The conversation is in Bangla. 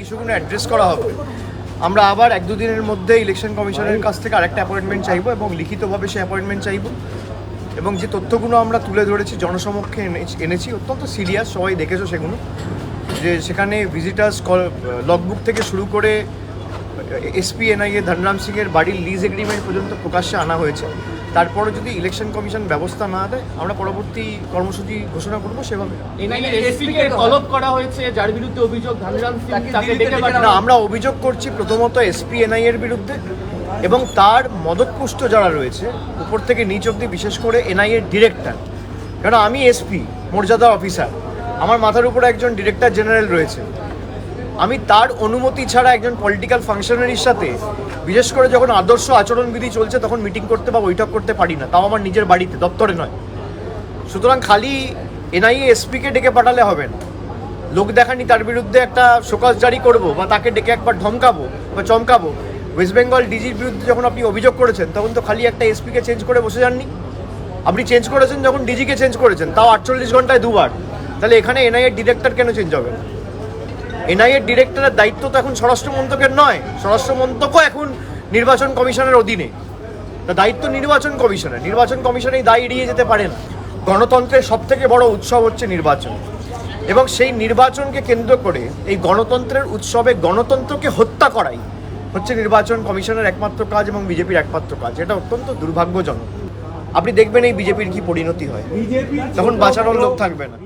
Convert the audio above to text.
ইস্যুগুলো অ্যাড্রেস করা হবে। আমরা আবার 1-2 দিনের মধ্যে ইলেকশন কমিশনের কাছ থেকে আরেকটা অ্যাপয়েন্টমেন্ট চাইবো এবং লিখিতভাবে সেই অ্যাপয়েন্টমেন্ট চাইবো। এবং যে তথ্যগুলো আমরা তুলে ধরেছি জনসমক্ষে এনেছি অত্যন্ত সিরিয়াস, সবাই দেখেছো সেগুলো, যে সেখানে ভিজিটার্স লগবুক থেকে শুরু করে এসপি এনআইএ ধনরাম সিংয়ের বাড়ির লিজ এগ্রিমেন্ট পর্যন্ত প্রকাশ্যে আনা হয়েছে। তারপরে যদি ইলেকশন কমিশন ব্যবস্থা না দেয় আমরা পরবর্তী কর্মসূচি ঘোষণা করবো সেভাবে। এসপিকে তলব করা হয়েছে, যার বিরুদ্ধে অভিযোগ ধনরাম সিং, তাকে ডেকে পাঠানো। আমরা অভিযোগ করছি প্রথমত এসপি এনআইএর বিরুদ্ধে এবং তার মদতপুষ্ট যারা রয়েছে উপর থেকে নিচ অব্দি, বিশেষ করে এনআইএর ডিরেক্টর। কারণ আমি এসপি মর্যাদা অফিসার, আমার মাথার উপরে একজন ডিরেক্টর জেনারেল রয়েছে। আমি তার অনুমতি ছাড়া একজন পলিটিক্যাল ফাংশনারির সাথে, বিশেষ করে যখন আদর্শ আচরণবিধি চলছে তখন মিটিং করতে বা বৈঠক করতে পারি না, তাও আমার নিজের বাড়িতে, দপ্তরে নয়। সুতরাং খালি এনআইএ এসপিকে ডেকে পাঠালে হবে না, লোক দেখানি তার বিরুদ্ধে একটা শোকজ জারি করব বা তাকে ডেকে একবার ধমকাবো বা চমকাবো। ওয়েস্ট বেঙ্গল ডিজির বিরুদ্ধে যখন আপনি অভিযোগ করেছেন তখন তো খালি একটা এসপিকে চেঞ্জ করে বসে যাননি, আপনি চেঞ্জ করেছেন যখন ডিজিকে চেঞ্জ করেছেন, তাও 48 ঘন্টায় 2 বার। তাহলে এখানে এনআইএর ডিরেক্টর কেন চেঞ্জ হবে না? এনআইএর ডিরেক্টরের দায়িত্ব তো এখন স্বরাষ্ট্র মন্ত্রকের নয়, স্বরাষ্ট্র মন্ত্রকও এখন নির্বাচন কমিশনের অধীনে। তা দায়িত্ব নির্বাচন কমিশনের, নির্বাচন কমিশন এই দায় এড়িয়ে যেতে পারে না। গণতন্ত্রের সবথেকে বড় উৎসব হচ্ছে নির্বাচন, এবং সেই নির্বাচনকে কেন্দ্র করে এই গণতন্ত্রের উৎসবে গণতন্ত্রকে হত্যা করাই হচ্ছে নির্বাচন কমিশনের একমাত্র কাজ এবং বিজেপির একমাত্র কাজ। এটা অত্যন্ত দুর্ভাগ্যজনক। আপনি দেখবেন এই বিজেপির কি পরিণতি হয়, তখন বাঁচানোর লোক থাকবে না।